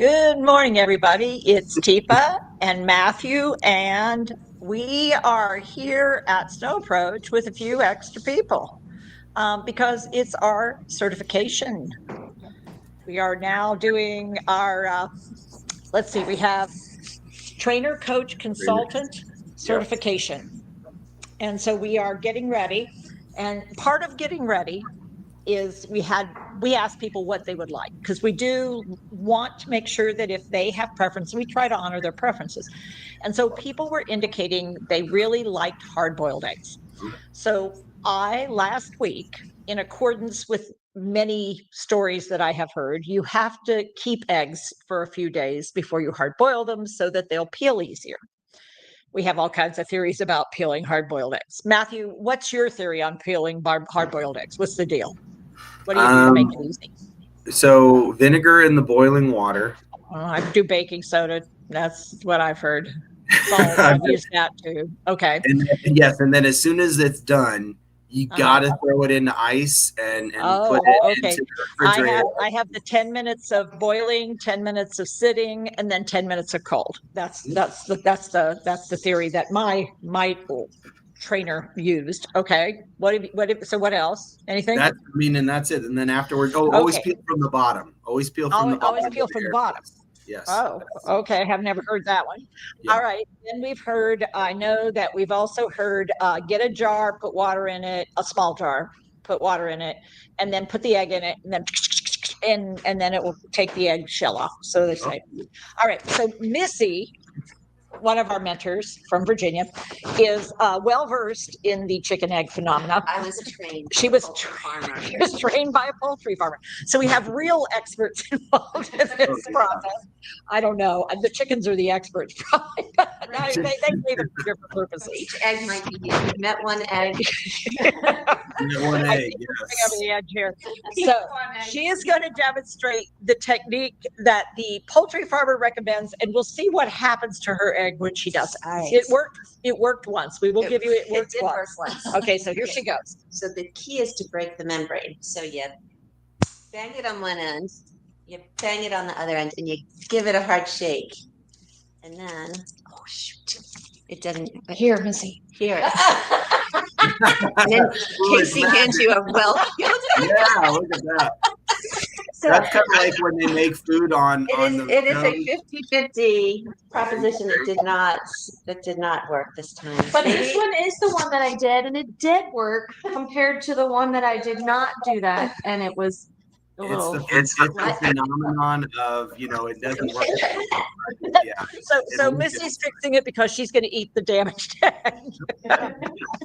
Good morning, everybody. It's Teepa and Matthew, and we are here at Snow Approach with a few extra people because it's our certification. We are now doing our, let's see, we have trainer, coach, consultant certification. And so we are getting ready. And part of getting ready is we asked people what they would like, because we do want to make sure that if they have preference, we try to honor their preferences. And so people were indicating they really liked hard-boiled eggs. So I last week, in accordance with many stories that I have heard, you have to keep eggs for a few days before you hard boil them so that they'll peel easier. We have all kinds of theories about peeling hard-boiled eggs. Matthew, what's your theory on peeling hard-boiled eggs? What's the deal? What do you do to make it easy? So vinegar in the boiling water. I do baking soda. That's what I've heard. Salt, I've used that too. Okay. And then as soon as it's done, you gotta throw it into ice and put it into the refrigerator. I have the 10 minutes of boiling, 10 minutes of sitting, and then 10 minutes of cold. That's the theory that my trainer used. Okay. So what else? Anything? And that's it. And then afterwards, always peel from the bottom. Always peel from the bottom. Always peel from the bottom. Yes. Oh, okay. I have never heard that one. Yeah. All right. Then we've heard, I know that we've also heard, get a jar, put water in it, a small jar, put water in it, and then put the egg in it, and then it will take the egg shell off. So they say. All right. So Missy, one of our mentors from Virginia, is well-versed in the chicken egg phenomena. I was trained. She was trained by a poultry farmer. So we have real experts involved in this process. I don't know. The chickens are the experts, probably. They play them for different purposes. Each egg might be used. We've met one egg. One egg, yes. The edge here. So she is going to demonstrate the technique that the poultry farmer recommends, and we'll see what happens to her egg when she does it. Right. It worked once. We will give you it worked once. Okay, so here she goes. So the key is to break the membrane. So you bang it on one end, you bang it on the other end, and you give it a hard shake. And then, oh shoot, it doesn't. Here, Missy. Here. And then Casey hands you a well-peeled. Yeah, look at that. So that's kind of like when they make food on. It is a 50-50 proposition that did not work this time. But this one is the one that I did, and it did work compared to the one that I did not do that, and it was a little. It's the phenomenon of it doesn't work. Yeah. So Missy's fixing it because she's going to eat the damaged egg.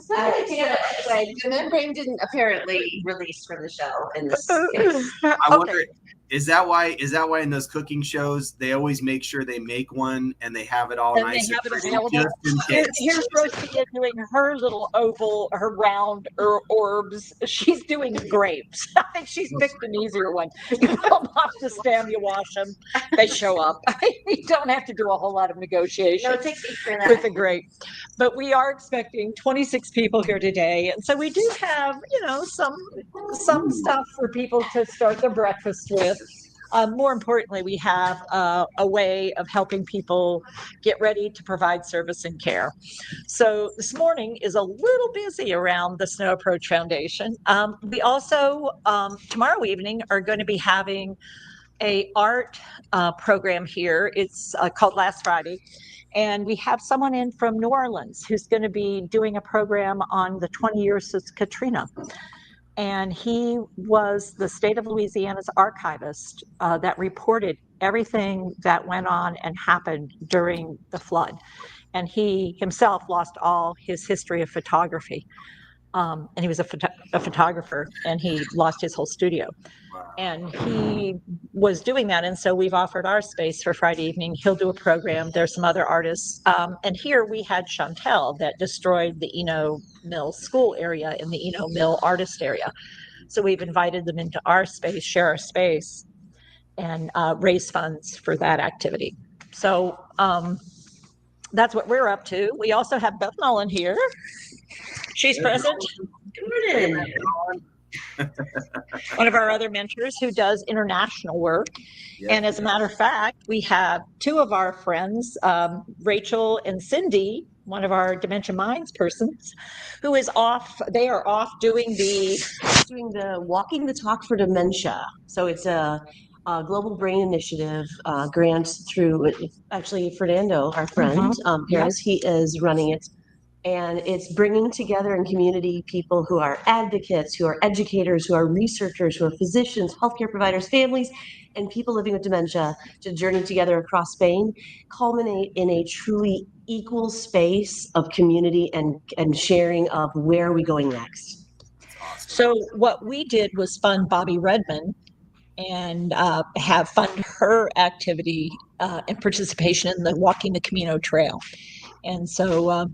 The membrane didn't apparently release from the shell in this case. I wonder, is that why in those cooking shows they always make sure they make one and they have it all and nice and pretty just in case. Here's Rosie doing her little oval, her round orbs. She's doing grapes. I think she's picked an easier one. You don't have to stand, you wash them, they show up. You don't have to do a whole lot of negotiation. No, it takes for that. With the grape. But we are expecting 26 people here today, and so we do have some stuff for people to start their breakfast with. More importantly, we have a way of helping people get ready to provide service and care. So this morning is a little busy around the Snow Approach Foundation. We also, tomorrow evening, are going to be having a art program here. It's called Last Friday. And we have someone in from New Orleans who's going to be doing a program on the 20 years since Katrina. And he was the state of Louisiana's archivist that reported everything that went on and happened during the flood. And he himself lost all his history of photography. And he was a photographer, and he lost his whole studio. And he was doing that. And so we've offered our space for Friday evening. He'll do a program. There's some other artists. And here we had Chantel that destroyed the Eno Mill school area in the Eno Mill artist area. So we've invited them into our space, share our space, and raise funds for that activity. So that's what we're up to. We also have Beth Mullen here. She's present. Good morning. one of our other mentors who does international work. Yep, And as a matter of fact, we have two of our friends, Rachel and Cindy, one of our Dementia Minds persons, who is off. They are off doing the Walking the Talk for Dementia. So it's a Global Brain Initiative grant through actually Fernando, our friend, Perez. He is running it. And it's bringing together in community people who are advocates, who are educators, who are researchers, who are physicians, healthcare providers, families, and people living with dementia to journey together across Spain, culminate in a truly equal space of community and sharing of where are we going next. So what we did was fund Bobby Redmond and have fund her activity and participation in the Walking the Camino Trail. And so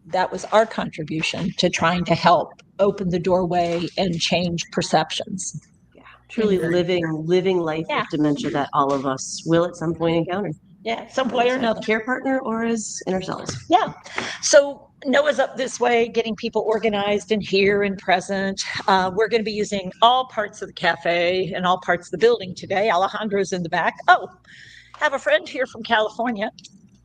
that was our contribution to trying to help open the doorway and change perceptions. Yeah, truly living life with dementia that all of us will at some point encounter. Yeah, some way or another. Care partner or as inner selves. Yeah. So Noah's up this way, getting people organized and here and present. We're going to be using all parts of the cafe and all parts of the building today. Alejandro's in the back. Oh, have a friend here from California.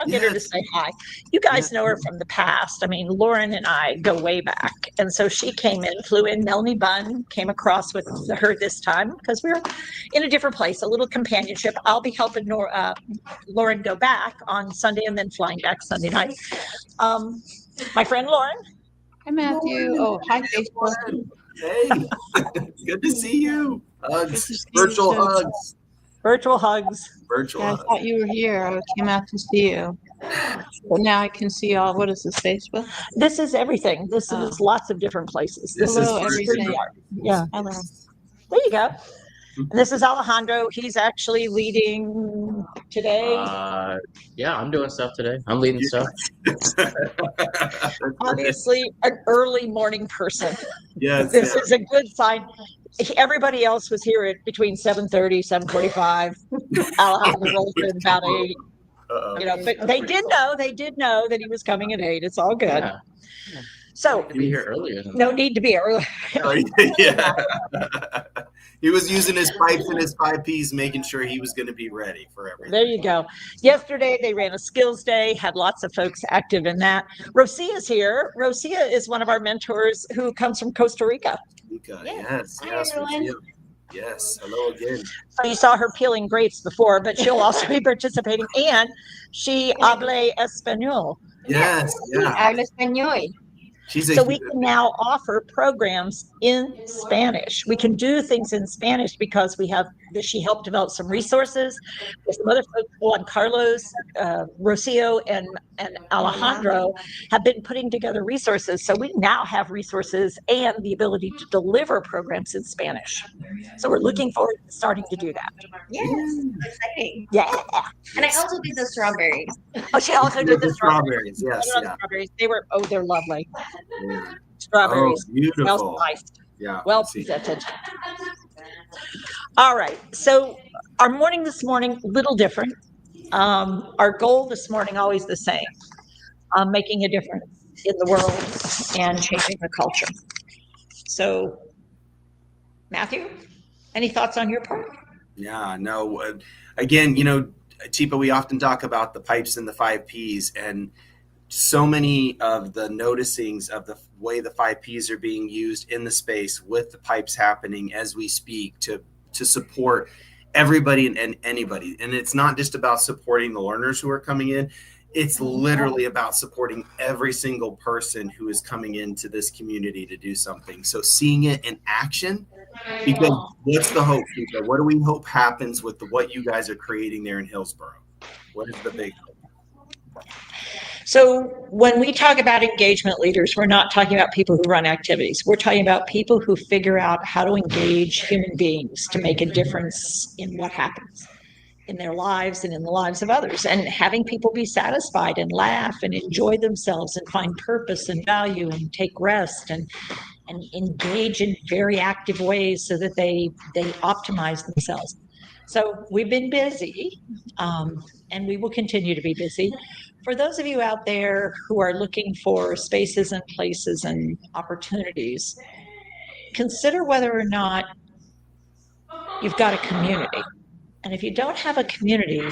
I'll get her to say hi. You guys know her from the past. I mean, Lauren and I go way back. And so she came in, flew in. Melanie Bunn came across with her this time because we're in a different place, a little companionship. I'll be helping Lauren go back on Sunday and then flying back Sunday night. My friend Lauren. Hi, Matthew. Oh, hi, Facebook. Hey, good to see you. Hugs, virtual hugs. Virtual hugs. Virtual Yeah, I hugs. thought you were here. I came out to see you. But now I can see all, what is this, Facebook? This is everything. This is lots of different places. This Hello, is everything. Yeah. Hello. There you go. And this is Alejandro. He's actually leading today. Yeah, I'm doing stuff today. I'm leading stuff. Obviously, an early morning person. Yes. This is a good sign. Everybody else was here at between 7:30, 7:45. Alejandro rolled in about 8. You know, but they did know that he was coming at 8. It's all good. Yeah. So To be here earlier. Than no that. need to be early. Yeah. He was using his pipes and his 5Ps, making sure he was going to be ready for everything. There you go. Yesterday, they ran a skills day, had lots of folks active in that. Rosia's here. Rosia is one of our mentors who comes from Costa Rica. Yes. Hi, everyone. Rocio. Yes. Hello again. So you saw her peeling grapes before, but she'll also be participating. And she habla español. Yes. Yeah. Hablo español. So we can now offer programs in Spanish. We can do things in Spanish because she helped develop some resources. There's some other folks, Juan Carlos, Rocio, and Alejandro have been putting together resources. So we now have resources and the ability to deliver programs in Spanish. So we're looking forward to starting to do that. Yes, exciting. Yeah. And I also did the strawberries. Oh, she also did the strawberries. strawberries. Yes. I love Yeah. strawberries. They're lovely. Yeah. Strawberries. Oh, beautiful. Smells nice. Yeah. Well presented. All right. So our morning this morning, a little different. Our goal this morning, always the same. Making a difference in the world and changing the culture. So, Matthew, any thoughts on your part? Yeah, no. Again, Teepa, we often talk about the pipes and the 5Ps, and so many of the noticings of the way the 5Ps are being used in the space with the pipes happening as we speak to support everybody and anybody. And it's not just about supporting the learners who are coming in. It's literally about supporting every single person who is coming into this community to do something. So seeing it in action, because what's the hope, Teepa? What do we hope happens with what you guys are creating there in Hillsborough? What is the big hope? So when we talk about engagement leaders, we're not talking about people who run activities. We're talking about people who figure out how to engage human beings to make a difference in what happens in their lives and in the lives of others, and having people be satisfied and laugh and enjoy themselves and find purpose and value and take rest and engage in very active ways so that they optimize themselves. So we've been busy, and we will continue to be busy. For those of you out there who are looking for spaces and places and opportunities, consider whether or not you've got a community. And if you don't have a community,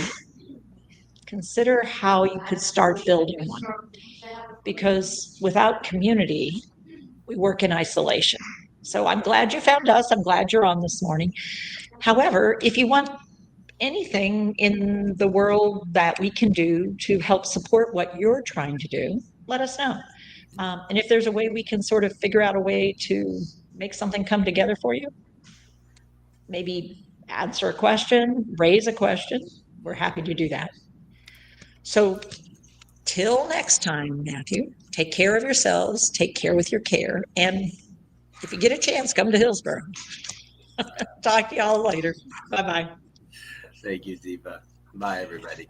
consider how you could start building one. Because without community, we work in isolation. So I'm glad you found us. I'm glad you're on this morning. However, if you want anything in the world that we can do to help support what you're trying to do, let us know. And if there's a way we can sort of figure out a way to make something come together for you, maybe answer a question, raise a question, we're happy to do that. So till next time, Matthew, take care of yourselves, take care with your care, and if you get a chance, come to Hillsborough. Talk to y'all later. Bye-bye. Thank you, Teepa. Bye, everybody.